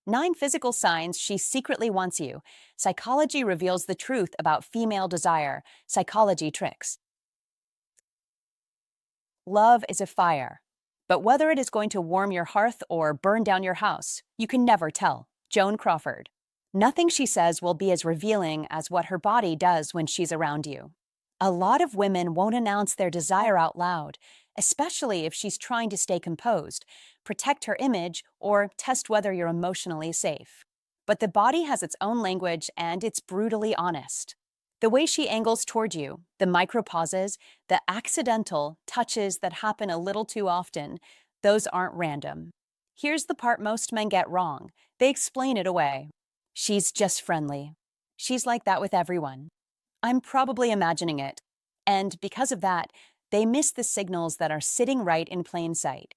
9 physical signs she secretly wants you. Psychology reveals the truth about female desire. Psychology tricks. Love is a fire. But whether it is going to warm your hearth or burn down your house, you can never tell. Joan Crawford. Nothing she says will be as revealing as what her body does when she's around you. A lot of women won't announce their desire out loud, especially if she's trying to stay composed, protect her image, or test whether you're emotionally safe. But the body has its own language and it's brutally honest. The way she angles toward you, the micropauses, the accidental touches that happen a little too often, those aren't random. Here's the part most men get wrong. They explain it away. She's just friendly. She's like that with everyone. I'm probably imagining it. And because of that, they miss the signals that are sitting right in plain sight.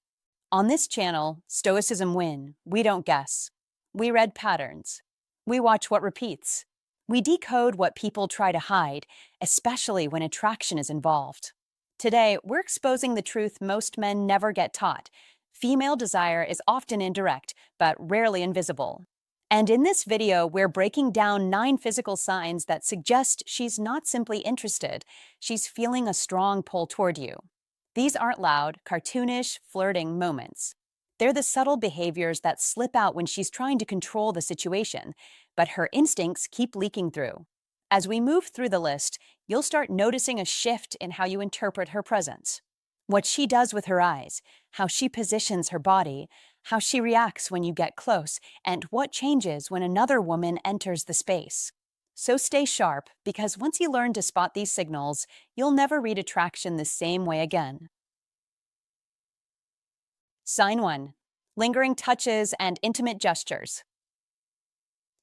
On this channel, Stoicism Win, we don't guess. We read patterns. We watch what repeats. We decode what people try to hide, especially when attraction is involved. Today, we're exposing the truth most men never get taught. Female desire is often indirect, but rarely invisible. And in this video, we're breaking down 9 physical signs that suggest she's not simply interested, she's feeling a strong pull toward you. These aren't loud, cartoonish, flirting moments. They're the subtle behaviors that slip out when she's trying to control the situation, but her instincts keep leaking through. As we move through the list, you'll start noticing a shift in how you interpret her presence. What she does with her eyes, how she positions her body, how she reacts when you get close, and what changes when another woman enters the space. So stay sharp, because once you learn to spot these signals, you'll never read attraction the same way again. Sign 1. Lingering touches and intimate gestures.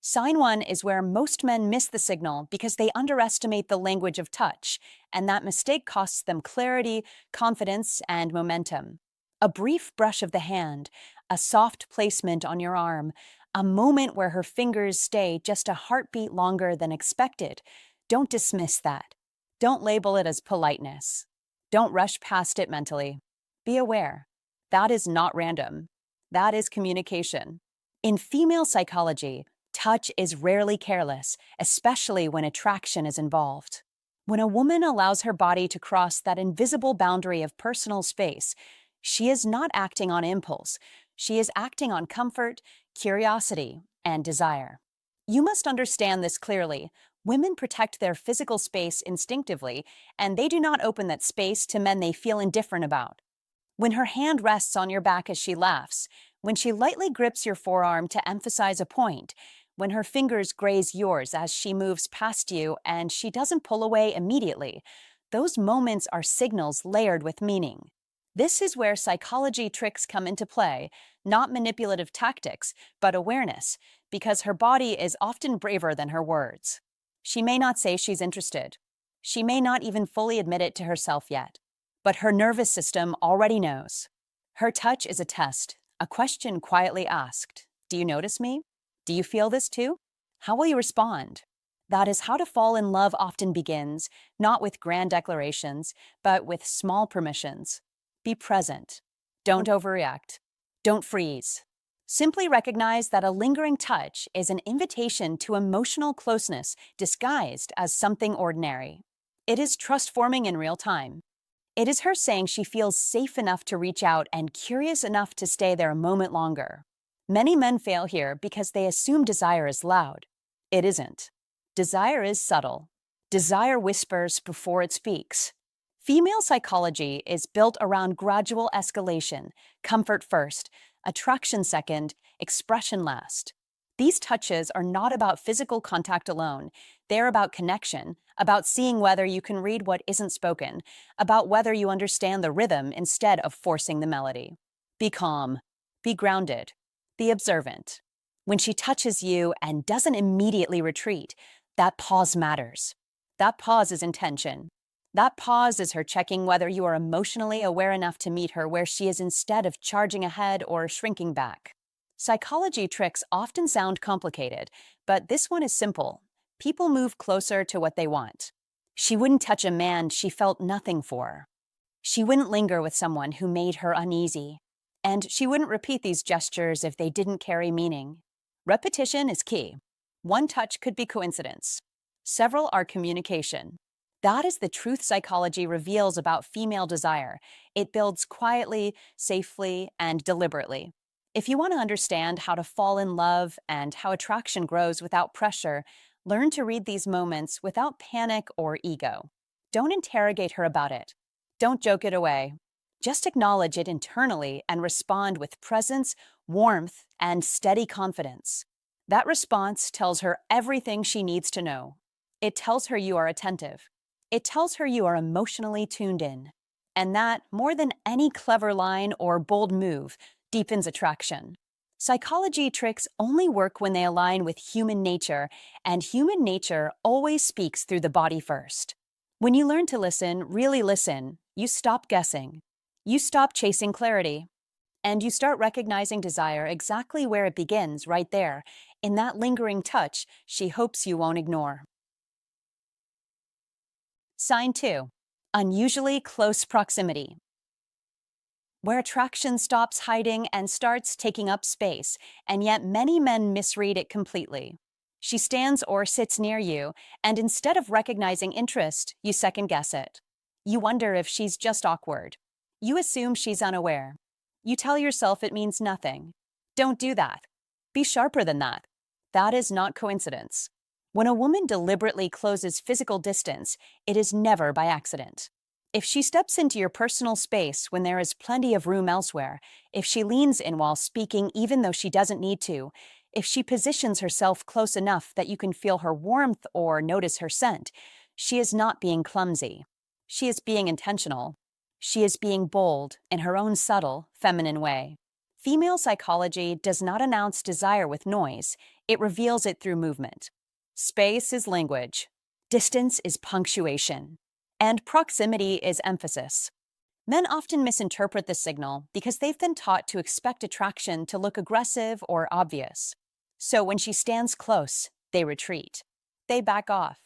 Sign 1 is where most men miss the signal because they underestimate the language of touch, and that mistake costs them clarity, confidence, and momentum. A brief brush of the hand, a soft placement on your arm, a moment where her fingers stay just a heartbeat longer than expected. Don't dismiss that. Don't label it as politeness. Don't rush past it mentally. Be aware. That is not random. That is communication. In female psychology, touch is rarely careless, especially when attraction is involved. When a woman allows her body to cross that invisible boundary of personal space, she is not acting on impulse. She is acting on comfort, curiosity, and desire. You must understand this clearly. Women protect their physical space instinctively, and they do not open that space to men they feel indifferent about. When her hand rests on your back as she laughs, when she lightly grips your forearm to emphasize a point, when her fingers graze yours as she moves past you and she doesn't pull away immediately, those moments are signals layered with meaning. This is where psychology tricks come into play, not manipulative tactics, but awareness, because her body is often braver than her words. She may not say she's interested. She may not even fully admit it to herself yet. But her nervous system already knows. Her touch is a test, a question quietly asked. Do you notice me? Do you feel this too? How will you respond? That is how to fall in love often begins, not with grand declarations, but with small permissions. Be present. Don't overreact. Don't freeze. Simply recognize that a lingering touch is an invitation to emotional closeness disguised as something ordinary. It is trust forming in real time. It is her saying she feels safe enough to reach out and curious enough to stay there a moment longer. Many men fail here because they assume desire is loud. It isn't. Desire is subtle. Desire whispers before it speaks. Female psychology is built around gradual escalation, comfort first, attraction second, expression last. These touches are not about physical contact alone. They're about connection, about seeing whether you can read what isn't spoken, about whether you understand the rhythm instead of forcing the melody. Be calm. Be grounded. Be observant. When she touches you and doesn't immediately retreat, that pause matters. That pause is intention. That pause is her checking whether you are emotionally aware enough to meet her where she is instead of charging ahead or shrinking back. Psychology tricks often sound complicated, but this one is simple. People move closer to what they want. She wouldn't touch a man she felt nothing for. She wouldn't linger with someone who made her uneasy. And she wouldn't repeat these gestures if they didn't carry meaning. Repetition is key. One touch could be coincidence. Several are communication. That is the truth psychology reveals about female desire. It builds quietly, safely, and deliberately. If you want to understand how to fall in love and how attraction grows without pressure, learn to read these moments without panic or ego. Don't interrogate her about it. Don't joke it away. Just acknowledge it internally and respond with presence, warmth, and steady confidence. That response tells her everything she needs to know. It tells her you are attentive. It tells her you are emotionally tuned in. And that, more than any clever line or bold move, deepens attraction. Psychology tricks only work when they align with human nature, and human nature always speaks through the body first. When you learn to listen, really listen, you stop guessing. You stop chasing clarity. And you start recognizing desire exactly where it begins, right there, in that lingering touch she hopes you won't ignore. Sign 2. Unusually close proximity. Where attraction stops hiding and starts taking up space, and yet many men misread it completely. She stands or sits near you, and instead of recognizing interest, you second-guess it. You wonder if she's just awkward. You assume she's unaware. You tell yourself it means nothing. Don't do that. Be sharper than that. That is not coincidence. When a woman deliberately closes physical distance, it is never by accident. If she steps into your personal space when there is plenty of room elsewhere, if she leans in while speaking even though she doesn't need to, if she positions herself close enough that you can feel her warmth or notice her scent, she is not being clumsy. She is being intentional. She is being bold in her own subtle, feminine way. Female psychology does not announce desire with noise, it reveals it through movement. Space is language. Distance is punctuation. And proximity is emphasis. Men often misinterpret this signal because they've been taught to expect attraction to look aggressive or obvious. So when she stands close, they retreat. They back off.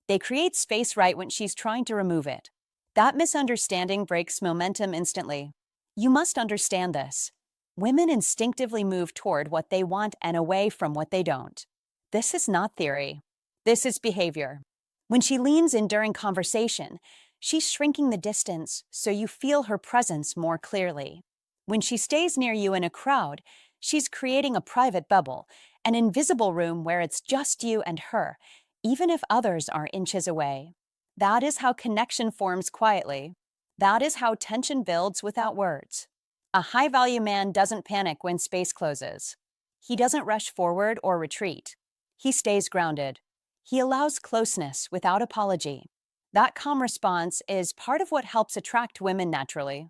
They create space right when she's trying to remove it. That misunderstanding breaks momentum instantly. You must understand this. Women instinctively move toward what they want and away from what they don't. This is not theory. This is behavior. When she leans in during conversation, she's shrinking the distance so you feel her presence more clearly. When she stays near you in a crowd, she's creating a private bubble, an invisible room where it's just you and her, even if others are inches away. That is how connection forms quietly. That is how tension builds without words. A high-value man doesn't panic when space closes. He doesn't rush forward or retreat. He stays grounded. He allows closeness without apology. That calm response is part of what helps attract women naturally.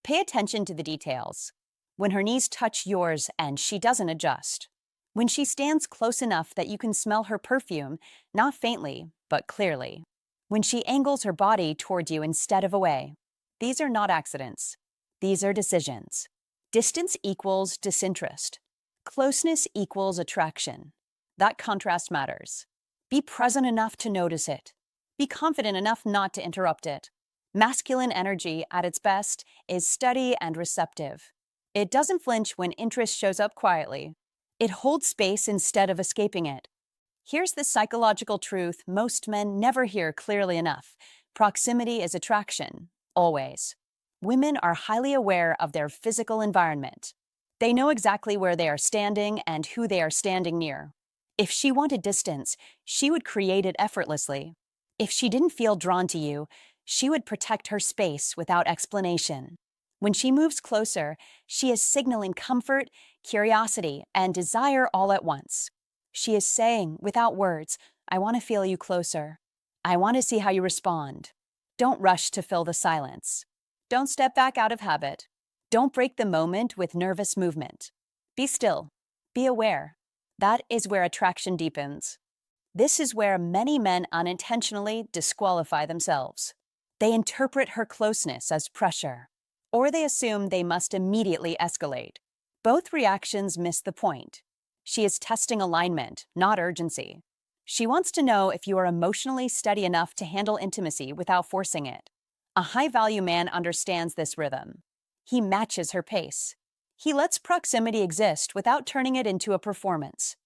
Pay attention to the details. When her knees touch yours and she doesn't adjust. When she stands close enough that you can smell her perfume, not faintly, but clearly. When she angles her body toward you instead of away. These are not accidents. These are decisions. Distance equals disinterest. Closeness equals attraction. That contrast matters. Be present enough to notice it. Be confident enough not to interrupt it. Masculine energy, at its best, is steady and receptive. It doesn't flinch when interest shows up quietly. It holds space instead of escaping it. Here's the psychological truth most men never hear clearly enough. Proximity is attraction, always. Women are highly aware of their physical environment. They know exactly where they are standing and who they are standing near. If she wanted distance, she would create it effortlessly. If she didn't feel drawn to you, she would protect her space without explanation. When she moves closer, she is signaling comfort, curiosity, and desire all at once. She is saying, without words, I want to feel you closer. I want to see how you respond. Don't rush to fill the silence. Don't step back out of habit. Don't break the moment with nervous movement. Be still. Be aware. That is where attraction deepens. This is where many men unintentionally disqualify themselves. They interpret her closeness as pressure, or they assume they must immediately escalate. Both reactions miss the point. She is testing alignment, not urgency. She wants to know if you are emotionally steady enough to handle intimacy without forcing it. A high-value man understands this rhythm. He matches her pace. He lets proximity exist without turning it into a performance.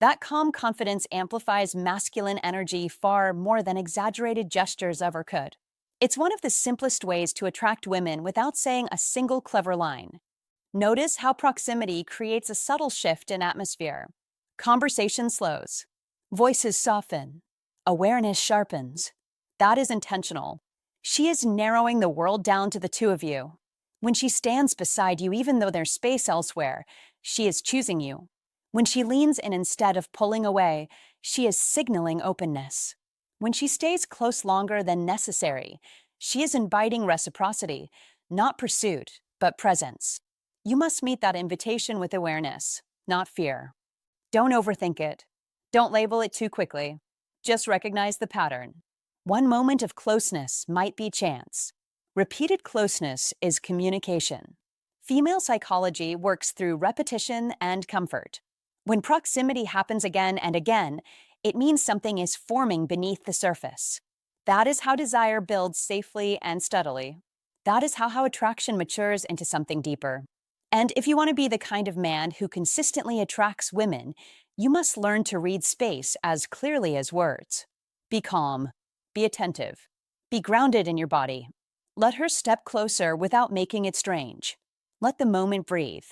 That calm confidence amplifies masculine energy far more than exaggerated gestures ever could. It's one of the simplest ways to attract women without saying a single clever line. Notice how proximity creates a subtle shift in atmosphere. Conversation slows. Voices soften. Awareness sharpens. That is intentional. She is narrowing the world down to the two of you. When she stands beside you, even though there's space elsewhere, she is choosing you. When she leans in instead of pulling away, she is signaling openness. When she stays close longer than necessary, she is inviting reciprocity, not pursuit, but presence. You must meet that invitation with awareness, not fear. Don't overthink it. Don't label it too quickly. Just recognize the pattern. One moment of closeness might be chance. Repeated closeness is communication. Female psychology works through repetition and comfort. When proximity happens again and again, it means something is forming beneath the surface. That is how desire builds safely and steadily. That is how attraction matures into something deeper. And if you want to be the kind of man who consistently attracts women, you must learn to read space as clearly as words. Be calm. Be attentive. Be grounded in your body. Let her step closer without making it strange. Let the moment breathe.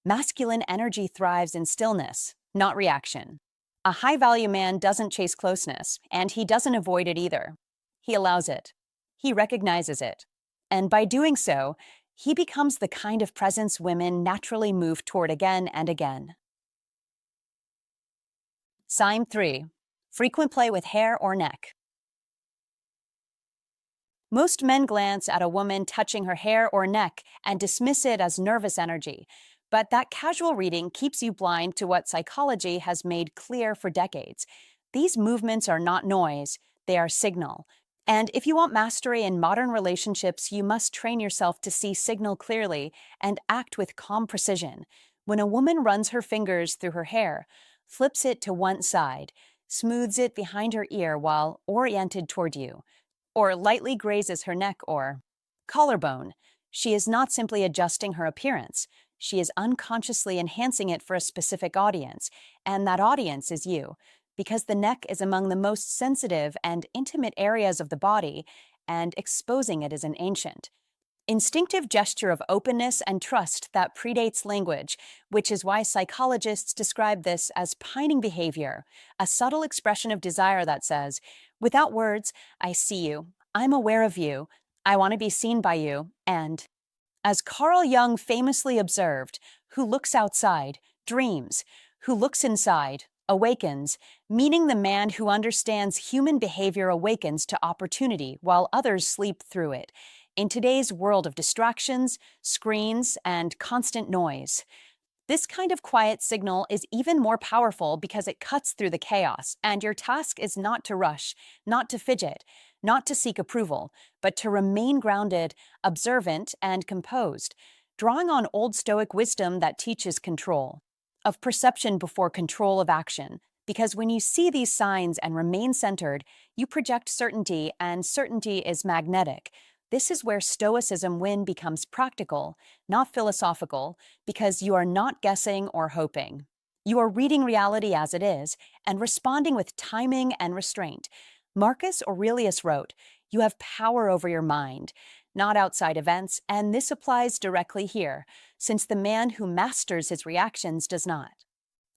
Masculine energy thrives in stillness, not reaction. A high-value man doesn't chase closeness, and he doesn't avoid it either. He allows it. He recognizes it. And by doing so, he becomes the kind of presence women naturally move toward again and again. Sign 3. Frequent play with hair or neck. Most men glance at a woman touching her hair or neck and dismiss it as nervous energy, but that casual reading keeps you blind to what psychology has made clear for decades. These movements are not noise, they are signal. And if you want mastery in modern relationships, you must train yourself to see signal clearly and act with calm precision. When a woman runs her fingers through her hair, flips it to one side, smooths it behind her ear while oriented toward you, or lightly grazes her neck or collarbone, she is not simply adjusting her appearance. She is unconsciously enhancing it for a specific audience, and that audience is you, because the neck is among the most sensitive and intimate areas of the body, and exposing it is an ancient, instinctive gesture of openness and trust that predates language, which is why psychologists describe this as pining behavior, a subtle expression of desire that says, without words, I see you, I'm aware of you, I want to be seen by you, and, as Carl Jung famously observed, who looks outside, dreams, who looks inside, awakens, meaning the man who understands human behavior awakens to opportunity while others sleep through it. In today's world of distractions, screens, and constant noise, this kind of quiet signal is even more powerful because it cuts through the chaos, and your task is not to rush, not to fidget, not to seek approval, but to remain grounded, observant, and composed, drawing on Old Stoic wisdom that teaches control, of perception before control of action, because when you see these signs and remain centered, you project certainty, and certainty is magnetic. This is where Stoicism Win becomes practical, not philosophical, because you are not guessing or hoping. You are reading reality as it is and responding with timing and restraint. Marcus Aurelius wrote, "You have power over your mind, not outside events," and this applies directly here, since the man who masters his reactions does not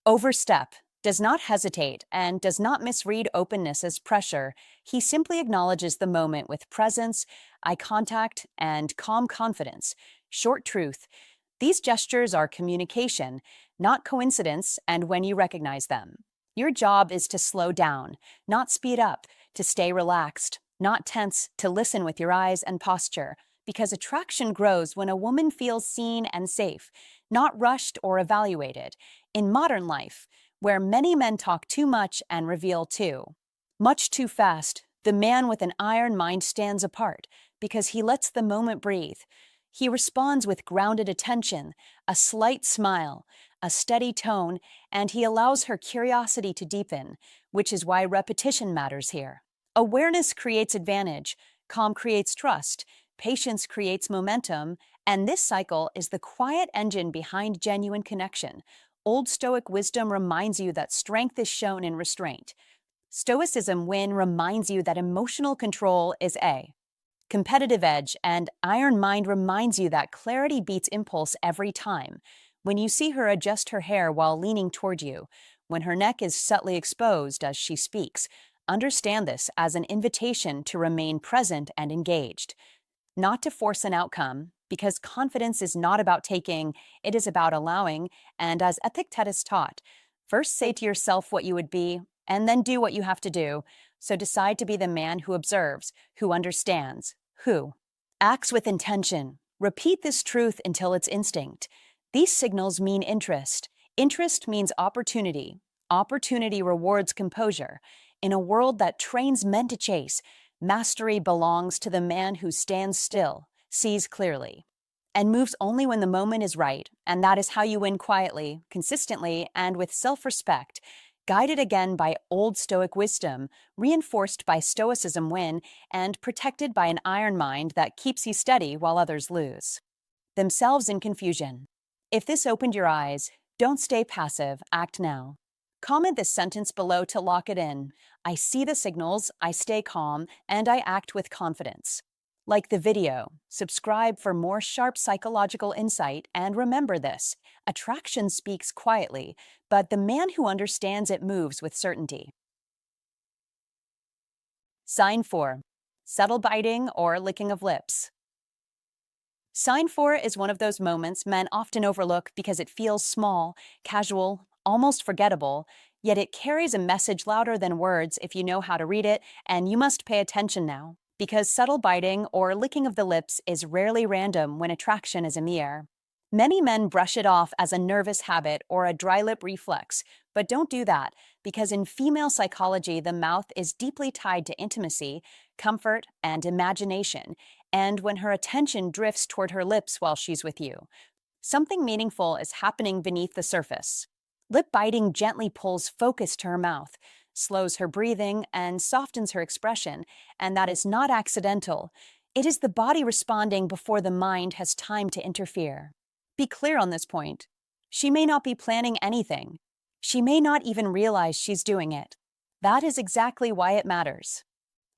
overstep, does not hesitate, and does not misread openness as pressure. He simply acknowledges the moment with presence, eye contact, and calm confidence. Short truth. These gestures are communication, not coincidence, and when you recognize them, your job is to slow down, not speed up, to stay relaxed, not tense, to listen with your eyes and posture, because attraction grows when a woman feels seen and safe, not rushed or evaluated. In modern life, where many men talk too much and reveal much too fast, the man with an iron mind stands apart because he lets the moment breathe. He responds with grounded attention, a slight smile, a steady tone, and he allows her curiosity to deepen, which is why repetition matters here. Awareness creates advantage, calm creates trust, patience creates momentum, and this cycle is the quiet engine behind genuine connection. Old Stoic wisdom reminds you that strength is shown in restraint. Stoicism Win reminds you that emotional control is a competitive edge, and Iron Mind reminds you that clarity beats impulse every time. When you see her adjust her hair while leaning toward you, when her neck is subtly exposed as she speaks, understand this as an invitation to remain present and engaged, not to force an outcome, because confidence is not about taking, it is about allowing, and as Epictetus taught, first say to yourself what you would be, and then do what you have to do. So decide to be the man who observes, who understands, who acts with intention. Repeat this truth until it's instinct. These signals mean interest. Interest means opportunity. Opportunity rewards composure. In a world that trains men to chase, mastery belongs to the man who stands still, sees clearly, and moves only when the moment is right, and that is how you win quietly, consistently, and with self-respect, guided again by Old Stoic wisdom, reinforced by Stoicism Win, and protected by an iron mind that keeps you steady while others lose themselves in confusion. If this opened your eyes, don't stay passive, act now. Comment this sentence below to lock it in. I see the signals, I stay calm, and I act with confidence. Like the video, subscribe for more sharp psychological insight, and remember this: attraction speaks quietly, but the man who understands it moves with certainty. Sign 4. Subtle biting or licking of lips. Sign 4 is one of those moments men often overlook because it feels small, casual, almost forgettable, yet it carries a message louder than words if you know how to read it, and you must pay attention now, because subtle biting or licking of the lips is rarely random when attraction is in the air. Many men brush it off as a nervous habit or a dry lip reflex, but don't do that, because in female psychology, the mouth is deeply tied to intimacy, comfort, and imagination, and when her attention drifts toward her lips while she's with you, something meaningful is happening beneath the surface. Lip biting gently pulls focus to her mouth, slows her breathing, and softens her expression, and that is not accidental. It is the body responding before the mind has time to interfere. Be clear on this point. She may not be planning anything. She may not even realize she's doing it. That is exactly why it matters.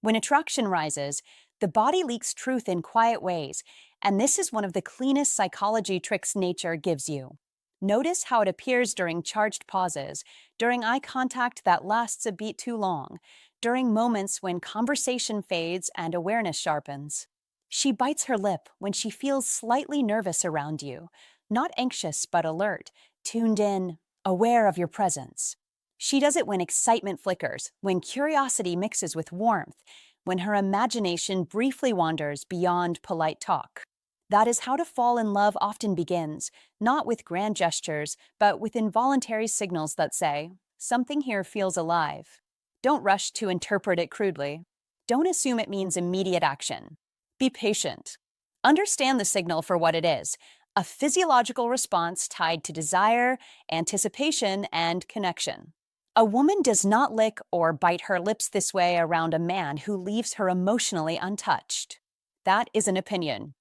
When attraction rises, the body leaks truth in quiet ways, and this is one of the cleanest psychology tricks nature gives you. Notice how it appears during charged pauses, during eye contact that lasts a beat too long, during moments when conversation fades and awareness sharpens. She bites her lip when she feels slightly nervous around you, not anxious but alert, tuned in, aware of your presence. She does it when excitement flickers, when curiosity mixes with warmth, when her imagination briefly wanders beyond polite talk. That is how to fall in love often begins, not with grand gestures, but with involuntary signals that say, something here feels alive. Don't rush to interpret it crudely. Don't assume it means immediate action. Be patient. Understand the signal for what it is: a physiological response tied to desire, anticipation, and connection. A woman does not lick or bite her lips this way around a man who leaves her emotionally untouched. That is an opinion.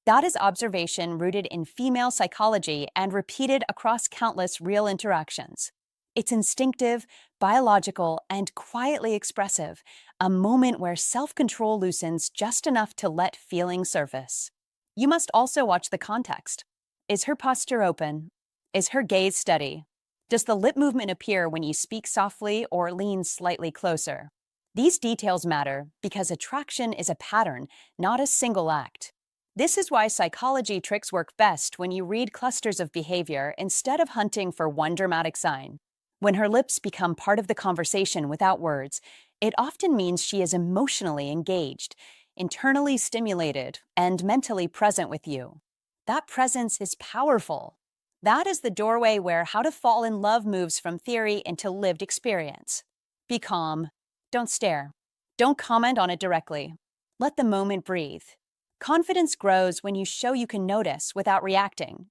That is observation rooted in female psychology and repeated across countless real interactions. It's instinctive, biological, and quietly expressive, a moment where self-control loosens just enough to let feelings surface. You must also watch the context. Is her posture open? Is her gaze steady? Does the lip movement appear when you speak softly or lean slightly closer? These details matter because attraction is a pattern, not a single act. This is why psychology tricks work best when you read clusters of behavior instead of hunting for one dramatic sign. When her lips become part of the conversation without words, it often means she is emotionally engaged, internally stimulated, and mentally present with you. That presence is powerful. That is the doorway where how to fall in love moves from theory into lived experience. Be calm. Don't stare. Don't comment on it directly. Let the moment breathe. Confidence grows when you show you can notice without reacting.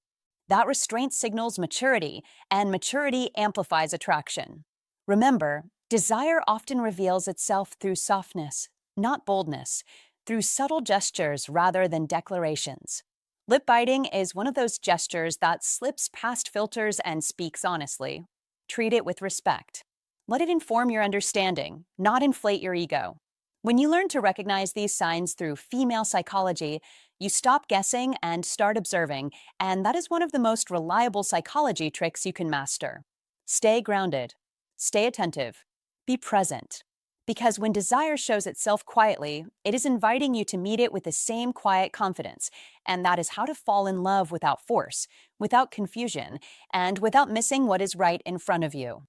That restraint signals maturity, and maturity amplifies attraction. Remember, desire often reveals itself through softness, not boldness, through subtle gestures rather than declarations. Lip biting is one of those gestures that slips past filters and speaks honestly. Treat it with respect. Let it inform your understanding, not inflate your ego. When you learn to recognize these signs through female psychology, you stop guessing and start observing, and that is one of the most reliable psychology tricks you can master. Stay grounded. Stay attentive. Be present. Because when desire shows itself quietly, it is inviting you to meet it with the same quiet confidence, and that is how to fall in love without force, without confusion, and without missing what is right in front of you.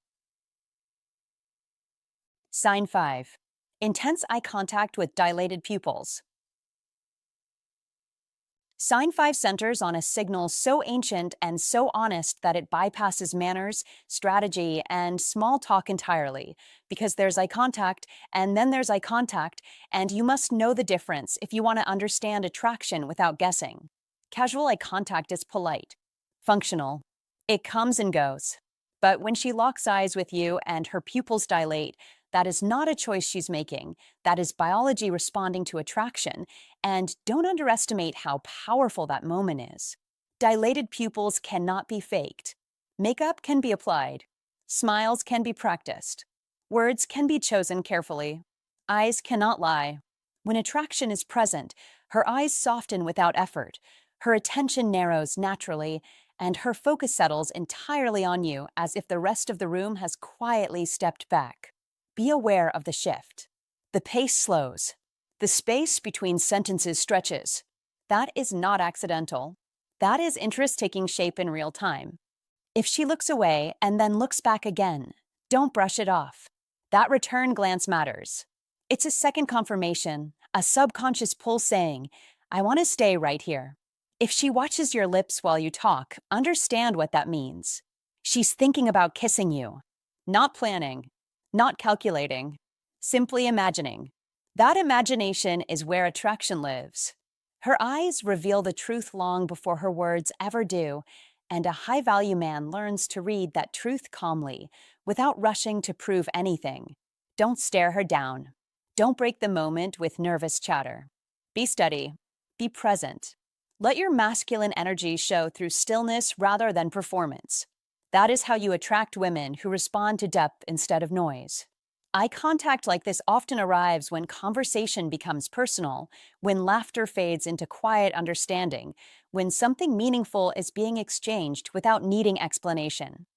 Sign 5. Intense eye contact with dilated pupils. Sign 5 centers on a signal so ancient and so honest that it bypasses manners, strategy, and small talk entirely, because there's eye contact, and then there's eye contact, and you must know the difference if you want to understand attraction without guessing. Casual eye contact is polite, functional. It comes and goes. But when she locks eyes with you and her pupils dilate, that is not a choice she's making. That is biology responding to attraction, and don't underestimate how powerful that moment is. Dilated pupils cannot be faked. Makeup can be applied. Smiles can be practiced. Words can be chosen carefully. Eyes cannot lie. When attraction is present, her eyes soften without effort. Her attention narrows naturally, and her focus settles entirely on you as if the rest of the room has quietly stepped back. Be aware of the shift. The pace slows. The space between sentences stretches. That is not accidental. That is interest taking shape in real time. If she looks away and then looks back again, don't brush it off. That return glance matters. It's a second confirmation, a subconscious pull saying, I want to stay right here. If she watches your lips while you talk, understand what that means. She's thinking about kissing you, not planning, not calculating, simply imagining. That imagination is where attraction lives. Her eyes reveal the truth long before her words ever do, and a high-value man learns to read that truth calmly, without rushing to prove anything. Don't stare her down. Don't break the moment with nervous chatter. Be steady. Be present. Let your masculine energy show through stillness rather than performance. That is how you attract women who respond to depth instead of noise. Eye contact like this often arrives when conversation becomes personal, when laughter fades into quiet understanding, when something meaningful is being exchanged without needing explanation.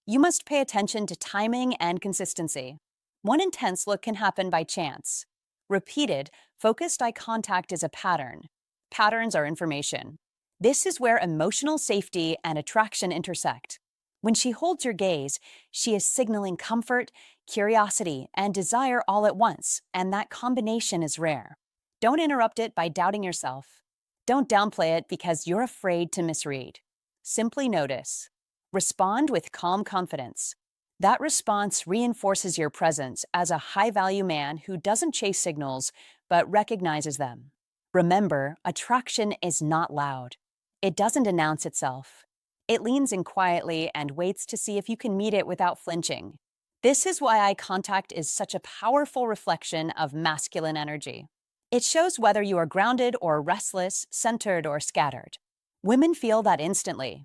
You must pay attention to timing and consistency. One intense look can happen by chance. Repeated, focused eye contact is a pattern. Patterns are information. This is where emotional safety and attraction intersect. When she holds your gaze, she is signaling comfort, curiosity, and desire all at once, and that combination is rare. Don't interrupt it by doubting yourself. Don't downplay it because you're afraid to misread. Simply notice. Respond with calm confidence. That response reinforces your presence as a high-value man who doesn't chase signals, but recognizes them. Remember, attraction is not loud. It doesn't announce itself. It leans in quietly and waits to see if you can meet it without flinching. This is why eye contact is such a powerful reflection of masculine energy. It shows whether you are grounded or restless, centered or scattered. Women feel that instantly.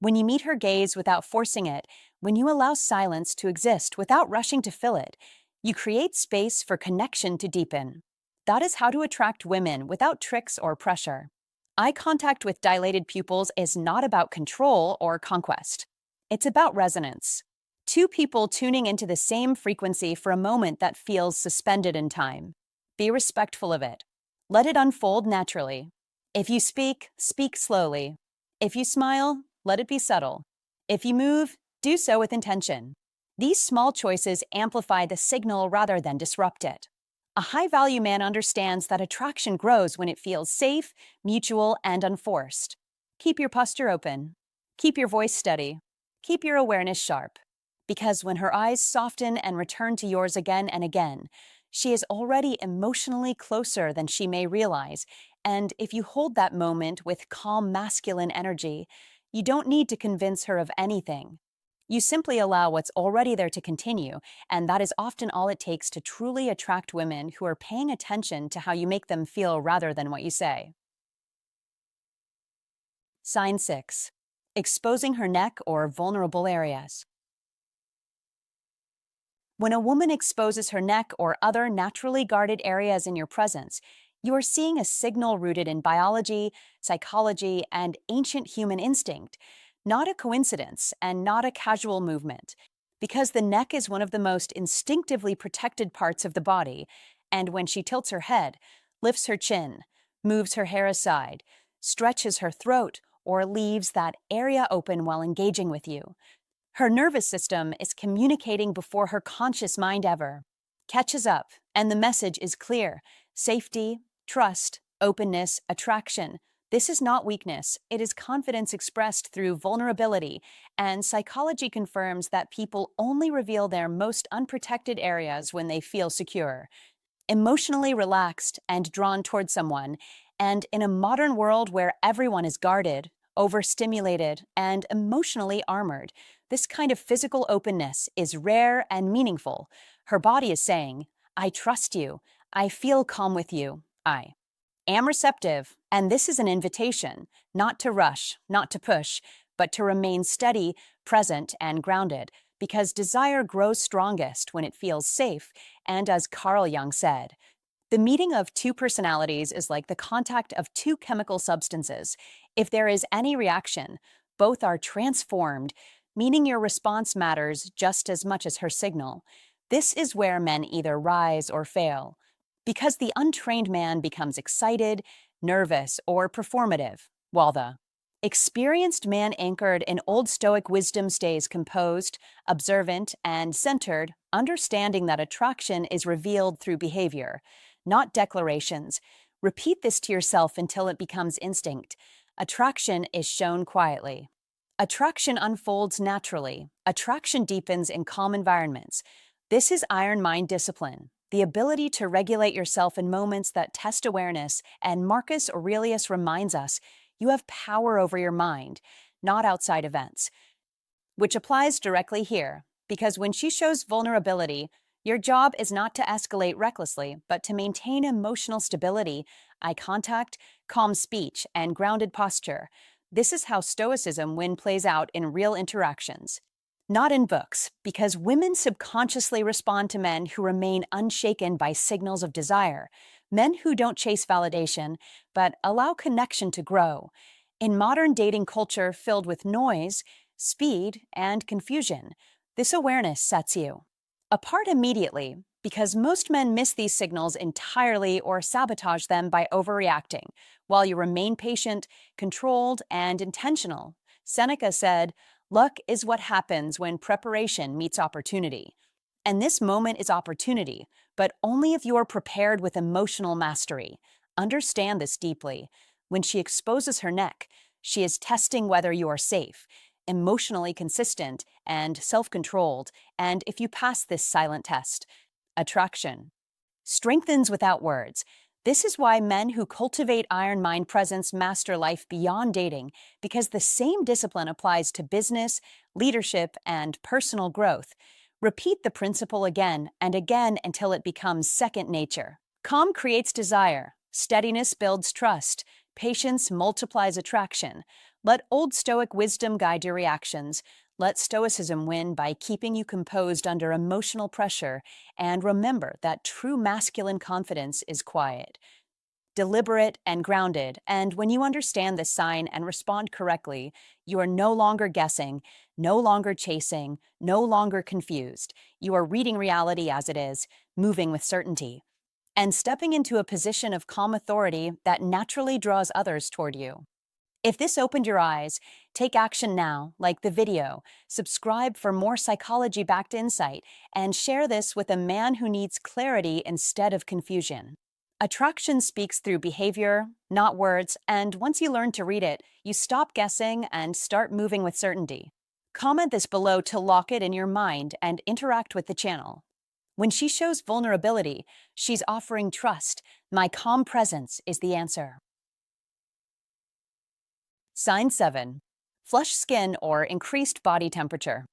When you meet her gaze without forcing it, when you allow silence to exist without rushing to fill it, you create space for connection to deepen. That is how to attract women without tricks or pressure. Eye contact with dilated pupils is not about control or conquest. It's about resonance. Two people tuning into the same frequency for a moment that feels suspended in time. Be respectful of it. Let it unfold naturally. If you speak, speak slowly. If you smile, let it be subtle. If you move, do so with intention. These small choices amplify the signal rather than disrupt it. A high-value man understands that attraction grows when it feels safe, mutual, and unforced. Keep your posture open. Keep your voice steady. Keep your awareness sharp. Because when her eyes soften and return to yours again and again, she is already emotionally closer than she may realize, and if you hold that moment with calm masculine energy, you don't need to convince her of anything. You simply allow what's already there to continue, and that is often all it takes to truly attract women who are paying attention to how you make them feel rather than what you say. Sign 6. Exposing her neck or vulnerable areas. When a woman exposes her neck or other naturally guarded areas in your presence, you are seeing a signal rooted in biology, psychology, and ancient human instinct, not a coincidence and not a casual movement. Because the neck is one of the most instinctively protected parts of the body, and when she tilts her head, lifts her chin, moves her hair aside, stretches her throat, or leaves that area open while engaging with you, her nervous system is communicating before her conscious mind ever catches up, and the message is clear: safety, trust, openness, attraction. This is not weakness, it is confidence expressed through vulnerability, and psychology confirms that people only reveal their most unprotected areas when they feel secure, emotionally relaxed, and drawn toward someone. And in a modern world where everyone is guarded, overstimulated, and emotionally armored, this kind of physical openness is rare and meaningful. Her body is saying, I trust you. I feel calm with you. I am receptive. And this is an invitation, not to rush, not to push, but to remain steady, present, and grounded, because desire grows strongest when it feels safe. And as Carl Jung said, the meeting of two personalities is like the contact of two chemical substances. If there is any reaction, both are transformed, meaning your response matters just as much as her signal. This is where men either rise or fail, because the untrained man becomes excited, nervous, or performative, while the experienced man anchored in Old Stoic wisdom stays composed, observant, and centered, understanding that attraction is revealed through behavior, not declarations. Repeat this to yourself until it becomes instinct. Attraction is shown quietly. Attraction unfolds naturally. Attraction deepens in calm environments. This is iron mind discipline, the ability to regulate yourself in moments that test awareness, and Marcus Aurelius reminds us, you have power over your mind, not outside events, which applies directly here, because when she shows vulnerability, your job is not to escalate recklessly, but to maintain emotional stability, eye contact, calm speech, and grounded posture. This is how Stoicism Win plays out in real interactions. Not in books, because women subconsciously respond to men who remain unshaken by signals of desire, men who don't chase validation, but allow connection to grow. In modern dating culture filled with noise, speed, and confusion, this awareness sets you apart immediately, because most men miss these signals entirely or sabotage them by overreacting, while you remain patient, controlled, and intentional. Seneca said, luck is what happens when preparation meets opportunity. And this moment is opportunity, but only if you are prepared with emotional mastery. Understand this deeply. When she exposes her neck, she is testing whether you are safe, emotionally consistent, and self-controlled. And if you pass this silent test, attraction strengthens without words. This is why men who cultivate iron mind presence master life beyond dating, because the same discipline applies to business, leadership, and personal growth. Repeat the principle again and again until it becomes second nature. Calm creates desire. Steadiness builds trust. Patience multiplies attraction. Let Old Stoic wisdom guide your reactions. Let Stoicism win by keeping you composed under emotional pressure, and remember that true masculine confidence is quiet, deliberate, and grounded. And when you understand this sign and respond correctly, you are no longer guessing, no longer chasing, no longer confused. You are reading reality as it is, moving with certainty, and stepping into a position of calm authority that naturally draws others toward you. If this opened your eyes, take action now, like the video, subscribe for more psychology-backed insight, and share this with a man who needs clarity instead of confusion. Attraction speaks through behavior, not words, and once you learn to read it, you stop guessing and start moving with certainty. Comment this below to lock it in your mind and interact with the channel. When she shows vulnerability, she's offering trust. My calm presence is the answer. Sign 7. Flushed skin or increased body temperature.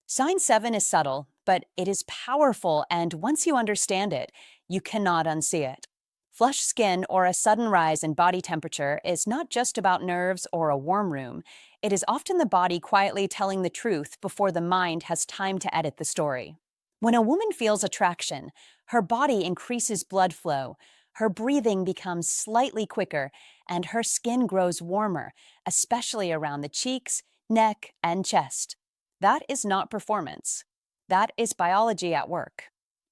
Sign 7 is subtle, but it is powerful, and once you understand it, you cannot unsee it. Flushed skin or a sudden rise in body temperature is not just about nerves or a warm room. It is often the body quietly telling the truth before the mind has time to edit the story. When a woman feels attraction, her body increases blood flow, her breathing becomes slightly quicker, and her skin grows warmer, especially around the cheeks, neck, and chest. That is not performance. That is biology at work.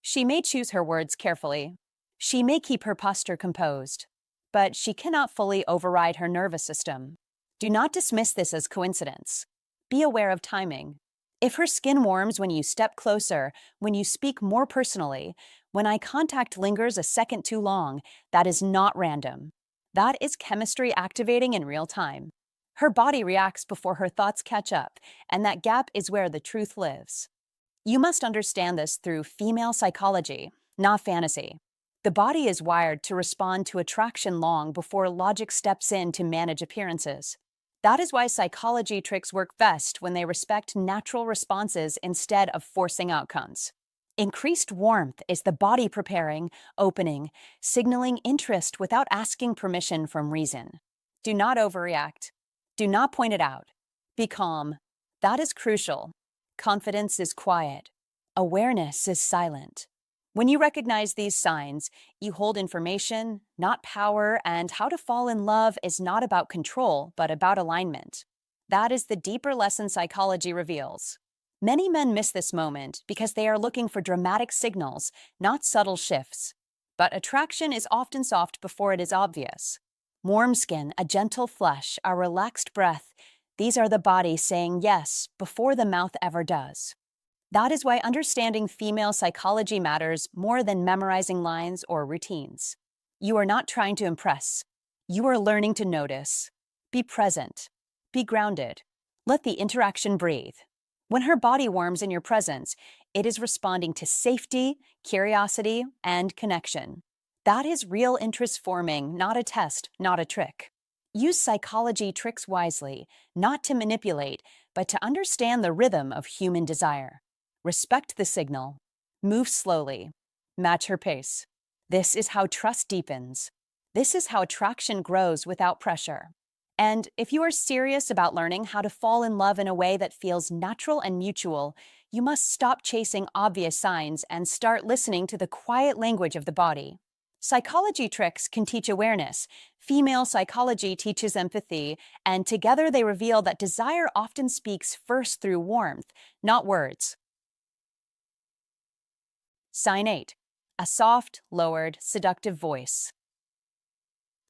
She may choose her words carefully. She may keep her posture composed, but she cannot fully override her nervous system. Do not dismiss this as coincidence. Be aware of timing. If her skin warms when you step closer, when you speak more personally, when eye contact lingers a second too long, that is not random. That is chemistry activating in real time. Her body reacts before her thoughts catch up, and that gap is where the truth lives. You must understand this through female psychology, not fantasy. The body is wired to respond to attraction long before logic steps in to manage appearances. That is why psychology tricks work best when they respect natural responses instead of forcing outcomes. Increased warmth is the body preparing, opening, signaling interest without asking permission from reason. Do not overreact. Do not point it out. Be calm. That is crucial. Confidence is quiet. Awareness is silent. When you recognize these signs, you hold information, not power, and how to fall in love is not about control, but about alignment. That is the deeper lesson psychology reveals. Many men miss this moment because they are looking for dramatic signals, not subtle shifts. But attraction is often soft before it is obvious. Warm skin, a gentle flush, a relaxed breath, these are the body saying yes before the mouth ever does. That is why understanding female psychology matters more than memorizing lines or routines. You are not trying to impress. You are learning to notice. Be present. Be grounded. Let the interaction breathe. When her body warms in your presence, it is responding to safety, curiosity, and connection. That is real interest forming, not a test, not a trick. Use psychology tricks wisely, not to manipulate, but to understand the rhythm of human desire. Respect the signal. Move slowly. Match her pace. This is how trust deepens. This is how attraction grows without pressure. And if you are serious about learning how to fall in love in a way that feels natural and mutual, you must stop chasing obvious signs and start listening to the quiet language of the body. Psychology tricks can teach awareness. Female psychology teaches empathy, and together they reveal that desire often speaks first through warmth, not words. Sign 8. A soft, lowered, seductive voice.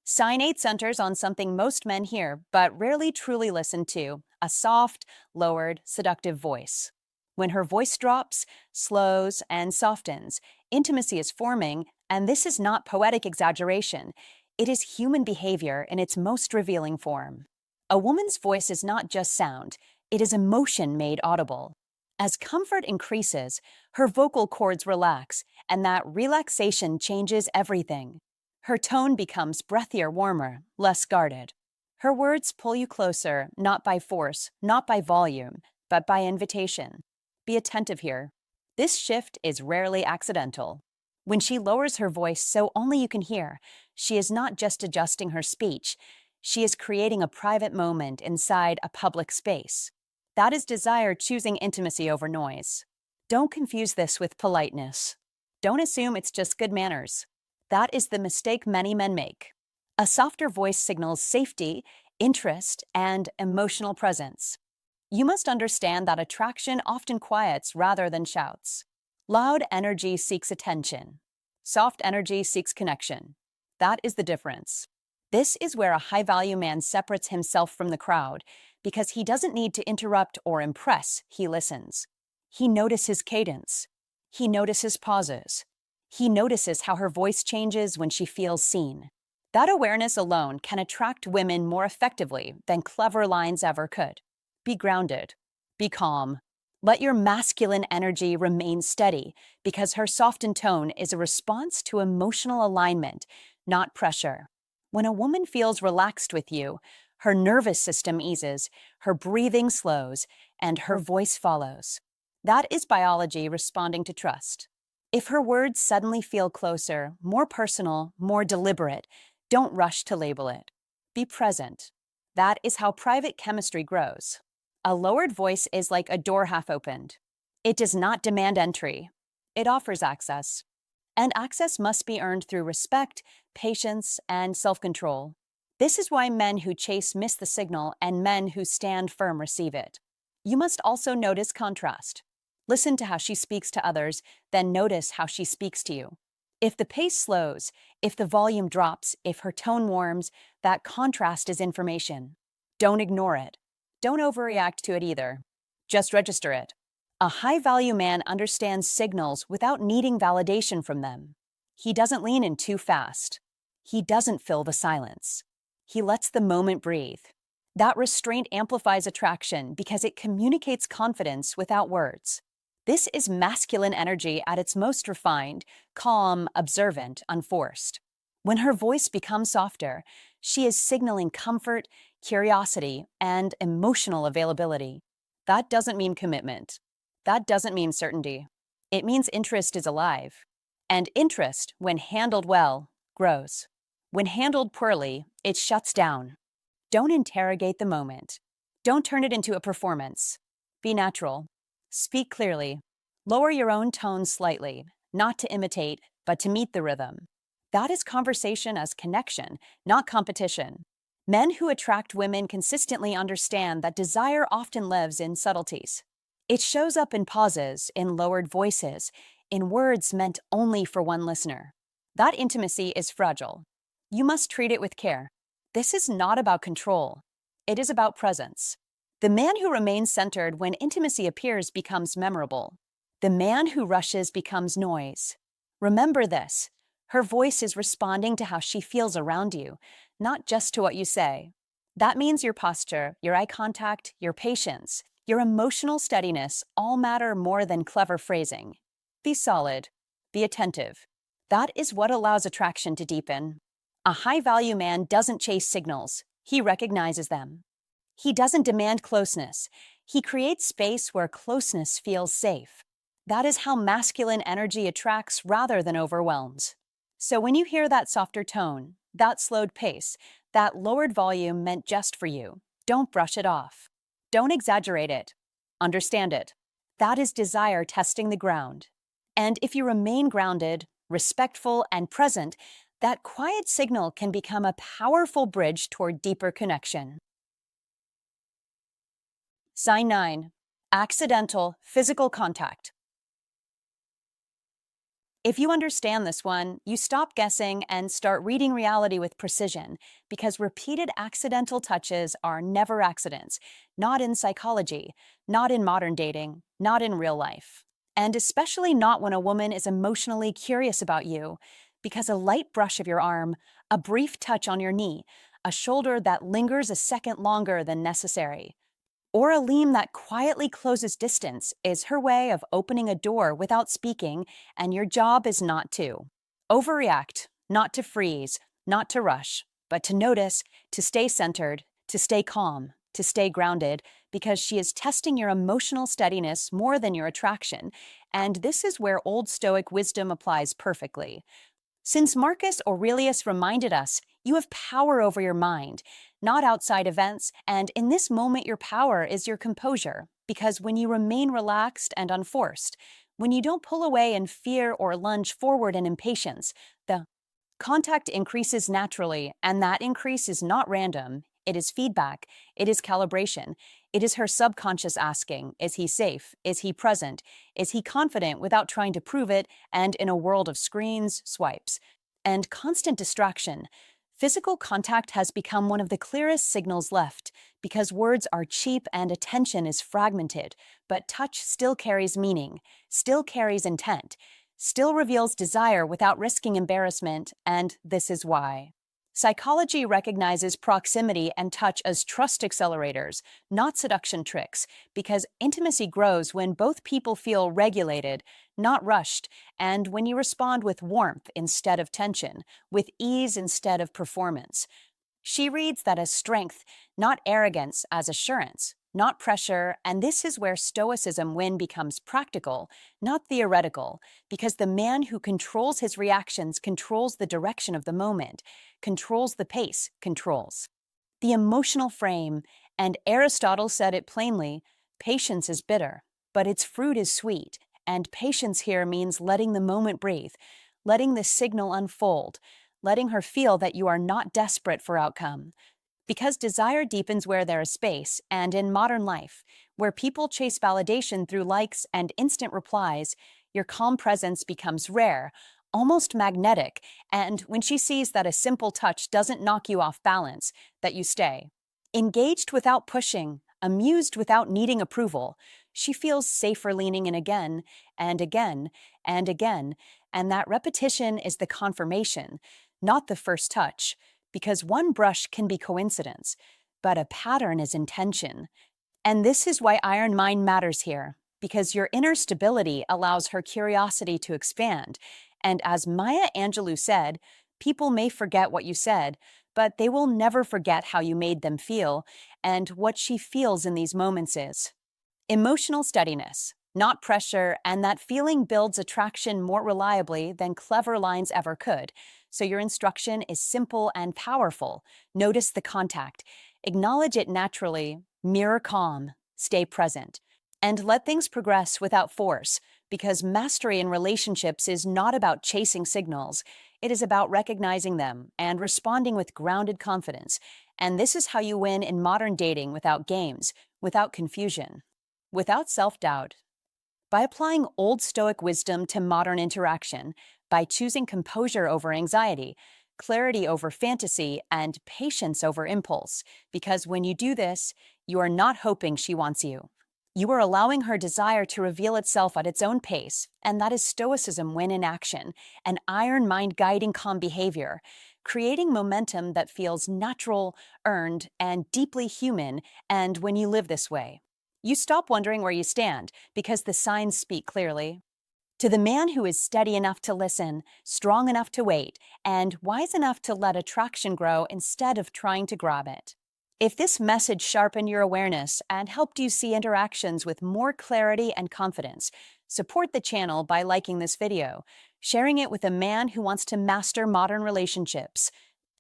Sign 8 centers on something most men hear but rarely truly listen to, a soft, lowered, seductive voice. When her voice drops, slows, and softens, intimacy is forming, and this is not poetic exaggeration. It is human behavior in its most revealing form. A woman's voice is not just sound, it is emotion made audible. As comfort increases, her vocal cords relax, and that relaxation changes everything. Her tone becomes breathier, warmer, less guarded. Her words pull you closer, not by force, not by volume, but by invitation. Be attentive here. This shift is rarely accidental. When she lowers her voice so only you can hear, she is not just adjusting her speech, she is creating a private moment inside a public space. That is desire choosing intimacy over noise. Don't confuse this with politeness. Don't assume it's just good manners. That is the mistake many men make. A softer voice signals safety, interest, and emotional presence. You must understand that attraction often quiets rather than shouts. Loud energy seeks attention. Soft energy seeks connection. That is the difference. This is where a high-value man separates himself from the crowd, because he doesn't need to interrupt or impress, he listens. He notices cadence. He notices pauses. He notices how her voice changes when she feels seen. That awareness alone can attract women more effectively than clever lines ever could. Be grounded. Be calm. Let your masculine energy remain steady, because her softened tone is a response to emotional alignment, not pressure. When a woman feels relaxed with you, her nervous system eases, her breathing slows, and her voice follows. That is biology responding to trust. If her words suddenly feel closer, more personal, more deliberate, don't rush to label it. Be present. That is how private chemistry grows. A lowered voice is like a door half opened. It does not demand entry. It offers access. And access must be earned through respect, patience, and self-control. This is why men who chase miss the signal and men who stand firm receive it. You must also notice contrast. Listen to how she speaks to others, then notice how she speaks to you. If the pace slows, if the volume drops, if her tone warms, that contrast is information. Don't ignore it. Don't overreact to it either. Just register it. A high-value man understands signals without needing validation from them. He doesn't lean in too fast. He doesn't fill the silence. He lets the moment breathe. That restraint amplifies attraction because it communicates confidence without words. This is masculine energy at its most refined, calm, observant, unforced. When her voice becomes softer, she is signaling comfort, curiosity, and emotional availability. That doesn't mean commitment. That doesn't mean certainty. It means interest is alive. And interest, when handled well, grows. When handled poorly, it shuts down. Don't interrogate the moment. Don't turn it into a performance. Be natural. Speak clearly. Lower your own tone slightly, not to imitate, but to meet the rhythm. That is conversation as connection, not competition. Men who attract women consistently understand that desire often lives in subtleties. It shows up in pauses, in lowered voices, in words meant only for one listener. That intimacy is fragile. You must treat it with care. This is not about control. It is about presence. The man who remains centered when intimacy appears becomes memorable. The man who rushes becomes noise. Remember this. Her voice is responding to how she feels around you, not just to what you say. That means your posture, your eye contact, your patience, your emotional steadiness all matter more than clever phrasing. Be solid. Be attentive. That is what allows attraction to deepen. A high-value man doesn't chase signals. He recognizes them. He doesn't demand closeness. He creates space where closeness feels safe. That is how masculine energy attracts rather than overwhelms. So when you hear that softer tone, that slowed pace, that lowered volume meant just for you, don't brush it off. Don't exaggerate it. Understand it. That is desire testing the ground. And if you remain grounded, respectful, and present, that quiet signal can become a powerful bridge toward deeper connection. Sign 9. Accidental physical contact. If you understand this one, you stop guessing and start reading reality with precision, because repeated accidental touches are never accidents, not in psychology, not in modern dating, not in real life. And especially not when a woman is emotionally curious about you, because a light brush of your arm, a brief touch on your knee, a shoulder that lingers a second longer than necessary, or a lean that quietly closes distance is her way of opening a door without speaking, and your job is not to overreact, not to freeze, not to rush, but to notice, to stay centered, to stay calm, to stay grounded, because she is testing your emotional steadiness more than your attraction, and this is where Old Stoic wisdom applies perfectly. Since Marcus Aurelius reminded us, you have power over your mind, not outside events, and in this moment your power is your composure, because when you remain relaxed and unforced, when you don't pull away in fear or lunge forward in impatience, the contact increases naturally, and that increase is not random. It is feedback. It is calibration. It is her subconscious asking, is he safe? Is he present? Is he confident without trying to prove it? And in a world of screens, swipes, and constant distraction, physical contact has become one of the clearest signals left, because words are cheap and attention is fragmented, but touch still carries meaning, still carries intent, still reveals desire without risking embarrassment, and this is why. Psychology recognizes proximity and touch as trust accelerators, not seduction tricks, because intimacy grows when both people feel regulated, not rushed, and when you respond with warmth instead of tension, with ease instead of performance. She reads that as strength, not arrogance as assurance, not pressure, and this is where Stoicism win becomes practical, not theoretical, because the man who controls his reactions controls the direction of the moment, controls the pace, controls the emotional frame, and Aristotle said it plainly, patience is bitter, but its fruit is sweet, and patience here means letting the moment breathe, letting the signal unfold, letting her feel that you are not desperate for outcome. Because desire deepens where there is space, and in modern life, where people chase validation through likes and instant replies, your calm presence becomes rare, almost magnetic, and when she sees that a simple touch doesn't knock you off balance, that you stay. Engaged without pushing, amused without needing approval, she feels safer leaning in again and again and again, and that repetition is the confirmation, not the first touch, because one brush can be coincidence, but a pattern is intention. And this is why Iron Mind matters here, because your inner stability allows her curiosity to expand. And as Maya Angelou said, people may forget what you said, but they will never forget how you made them feel, and what she feels in these moments is emotional steadiness, not pressure, and that feeling builds attraction more reliably than clever lines ever could. So your instruction is simple and powerful. Notice the contact. Acknowledge it naturally. Mirror calm. Stay present. And let things progress without force, because mastery in relationships is not about chasing signals. It is about recognizing them and responding with grounded confidence. And this is how you win in modern dating without games, without confusion, without self-doubt. By applying Old Stoic wisdom to modern interaction, by choosing composure over anxiety, clarity over fantasy, and patience over impulse, because when you do this, you are not hoping she wants you. You are allowing her desire to reveal itself at its own pace, and that is Stoicism win in action, an iron mind guiding calm behavior, creating momentum that feels natural, earned, and deeply human, and when you live this way, you stop wondering where you stand, because the signs speak clearly. To the man who is steady enough to listen, strong enough to wait, and wise enough to let attraction grow instead of trying to grab it. If this message sharpened your awareness and helped you see interactions with more clarity and confidence, support the channel by liking this video, sharing it with a man who wants to master modern relationships,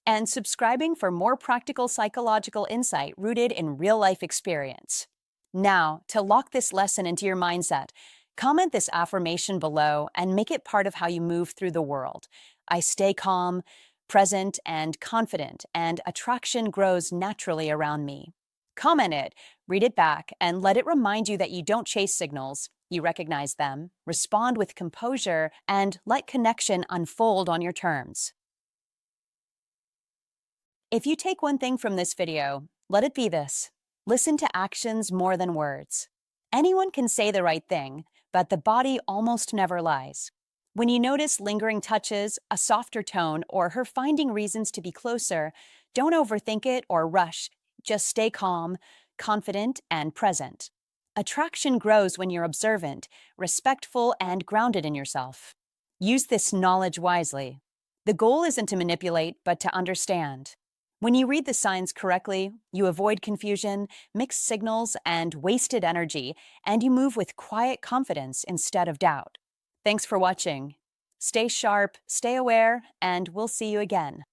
and subscribing for more practical psychological insight rooted in real-life experience. Now, to lock this lesson into your mindset, comment this affirmation below and make it part of how you move through the world. I stay calm, present, and confident, and attraction grows naturally around me. Comment it, read it back, and let it remind you that you don't chase signals, you recognize them, respond with composure, and let connection unfold on your terms. If you take one thing from this video, let it be this. Listen to actions more than words. Anyone can say the right thing, but the body almost never lies. When you notice lingering touches, a softer tone, or her finding reasons to be closer, don't overthink it or rush. Just stay calm, confident, and present. Attraction grows when you're observant, respectful, and grounded in yourself. Use this knowledge wisely. The goal isn't to manipulate, but to understand. When you read the signs correctly, you avoid confusion, mixed signals, and wasted energy, and you move with quiet confidence instead of doubt. Thanks for watching. Stay sharp, stay aware, and we'll see you again.